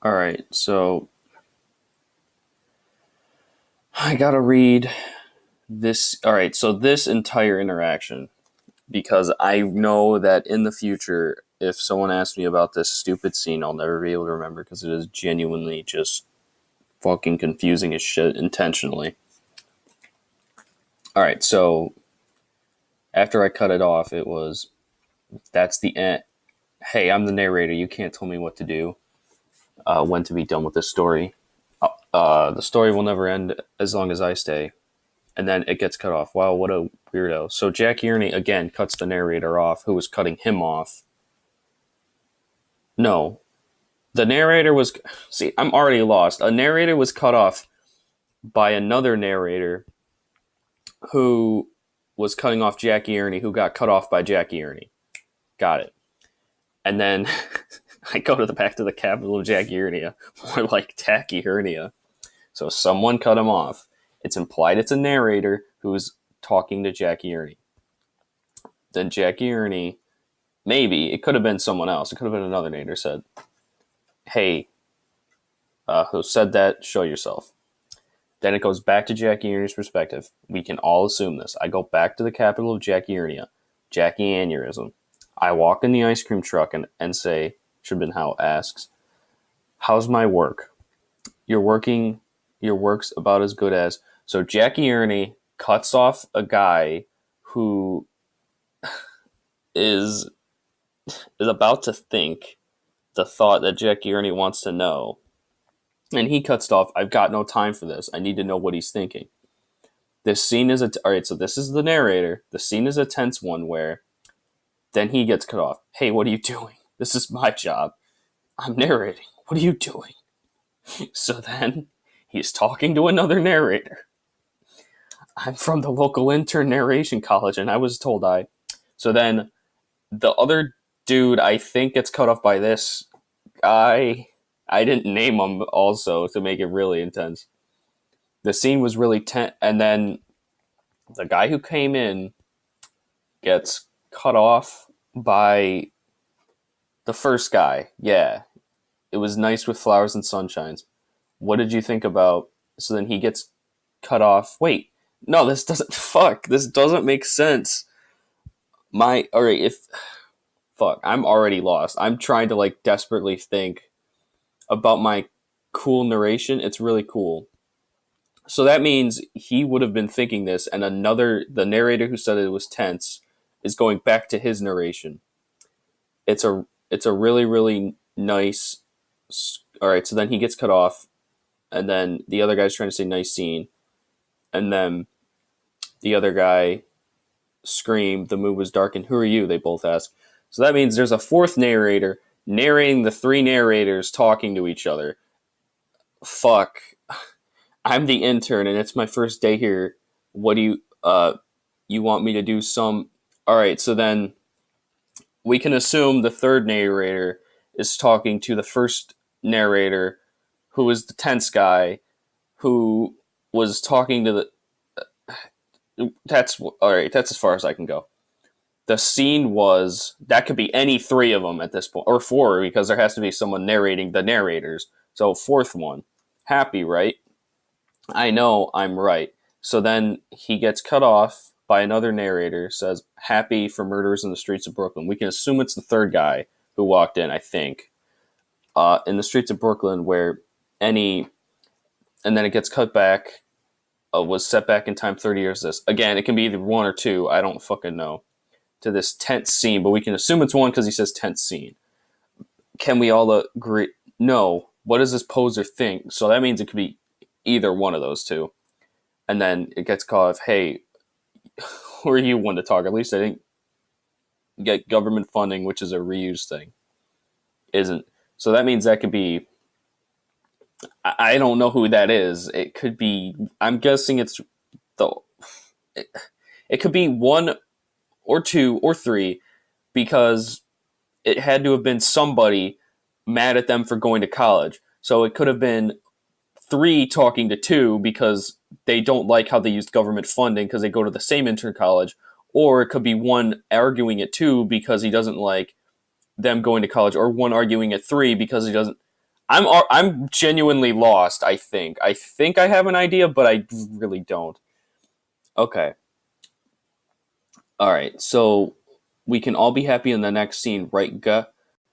All right, so I gotta read this. All right, so this entire interaction, because I know that in the future, if someone asks me about this stupid scene, I'll never be able to remember because it is genuinely just fucking confusing as shit intentionally. All right, so after I cut it off, it was that's the end. Hey, I'm the narrator. You can't tell me what to do. When to be done with this story. The story will never end as long as I stay. And then it gets cut off. Wow, what a weirdo. So Jack Yearney again cuts the narrator off, who was cutting him off. No, the narrator was. See, I'm already lost. A narrator was cut off by another narrator who was cutting off Jackie Ernie, who got cut off by Jackie Ernie. Got it. And then I go to the back to the capital of Jackie Hernia, more like Tacky Hernia. So someone cut him off. It's implied it's a narrator who's talking to Jackie Ernie. Then Jackie Ernie, maybe, it could have been someone else. It could have been another narrator said, hey, who said that? Show yourself. Then it goes back to Jackie Ernie's perspective. We can all assume this. I go back to the capital of Jackie Ernia, Jackie Aneurysm. I walk in the ice cream truck and say, should have been how asks, how's my work? Your work's about as good as. So Jackie Ernie cuts off a guy who is about to think the thought that Jackie Ernie wants to know. And he cuts it off. I've got no time for this. I need to know what he's thinking. This scene is all right. So this is the narrator. The scene is a tense one where then he gets cut off. Hey, what are you doing? This is my job. I'm narrating. What are you doing? So then he's talking to another narrator. I'm from the local intern narration college, and I was told I. So then the other dude, I think, gets cut off by this guy. I didn't name him also to make it really intense. The scene was really tense, and then the guy who came in gets cut off by the first guy. Yeah, it was nice with flowers and sunshines. What did you think about? So then he gets cut off. Wait, no, this doesn't. Fuck, this doesn't make sense. All right, if fuck, I'm already lost. I'm trying to like desperately think about my cool narration. It's really cool. So that means he would have been thinking this, and the narrator who said it was tense is going back to his narration. It's a really really nice. All right, so then he gets cut off, and then the other guy's trying to say nice scene, and then the other guy screamed, the mood was dark, and who are you? They both ask. So that means there's a fourth narrator narrating the three narrators talking to each other. Fuck. I'm the intern and it's my first day here. What do you want me to do some. Alright, so then we can assume the third narrator is talking to the first narrator, who is the tense guy, who was talking to the that's all right. That's as far as I can go. The scene was that could be any three of them at this point, or four, because there has to be someone narrating the narrators. So fourth one, happy, right? I know I'm right. So then he gets cut off by another narrator. Says happy for murders in the streets of Brooklyn. We can assume it's the third guy who walked in. I think in the streets of Brooklyn, where any, and then it gets cut back was set back in time 30 years. This again, it can be either one or two. I don't fucking know. To this tense scene, but we can assume it's one because he says tense scene. Can we all agree? No. What does this poser think? So that means it could be either one of those two. And then it gets called off. Hey, who are you one to talk? At least I didn't get government funding, which is a reuse thing. Isn't. So that means that could be. I don't know who that is. It could be. I'm guessing it's the. It could be one or two or three, because it had to have been somebody mad at them for going to college. So it could have been three talking to two because they don't like how they used government funding because they go to the same intern college. Or it could be one arguing at two because he doesn't like them going to college, or one arguing at three because he doesn't. I'm genuinely lost. I think I have an idea, but I really don't. Okay. All right. So we can all be happy in the next scene, right? Guh?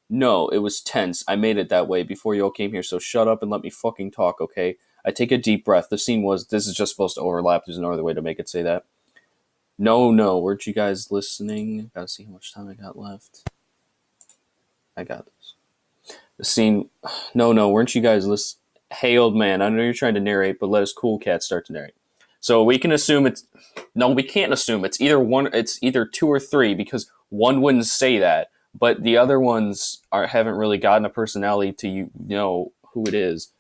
No, it was tense. I made it that way before you all came here. So shut up and let me fucking talk, okay? I take a deep breath. The scene was. This is just supposed to overlap. There's no other way to make it say that. No, no. Weren't you guys listening? Gotta see how much time I got left. I got this. The scene. No, no. Weren't you guys listening? Hey, old man. I know you're trying to narrate, but let us cool cat start to narrate. So we can assume it's. No, we can't assume it's either one. It's either two or three because one wouldn't say that, but the other ones haven't really gotten a personality to know who it is.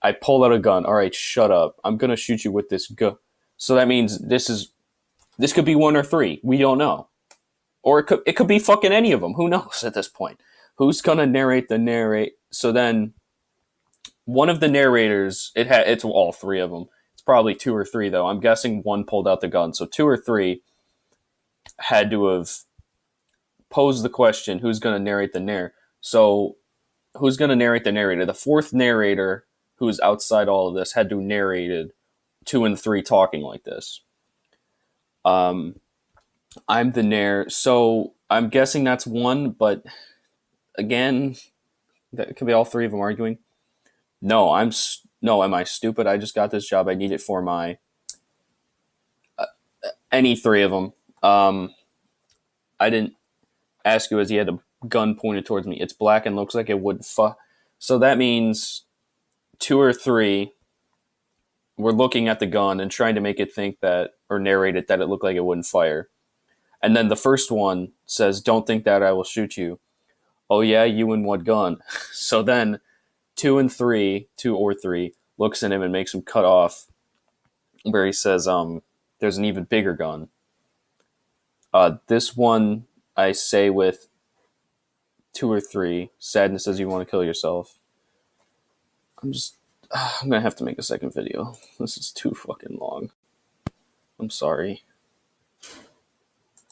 I pull out a gun. All right, shut up. I'm gonna shoot you with this gun. So that means this could be one or three. We don't know, or it could be fucking any of them. Who knows at this point? Who's gonna narrate the narrate? So then one of the narrators, it's all three of them. It's probably two or three though. I'm guessing one pulled out the gun, so two or three had to have posed the question: who's gonna narrate the narr? So who's gonna narrate the narrator? The fourth narrator, who's outside all of this, had to narrated two and three talking like this. Um, I'm the narr, so I'm guessing that's one, but again, that could be all three of them arguing. No, no. Am I stupid? I just got this job. I need it for my any three of them. I didn't ask you as he had a gun pointed towards me. It's black and looks like it would So that means two or three were looking at the gun and trying to make it think that, or narrate it that it looked like it wouldn't fire. And then the first one says, "Don't think that I will shoot you." Oh yeah, you and what gun? So then two or three, looks at him and makes him cut off where he says, there's an even bigger gun. This one I say with two or three, sadness says you want to kill yourself. I'm gonna have to make a second video. This is too fucking long. I'm sorry.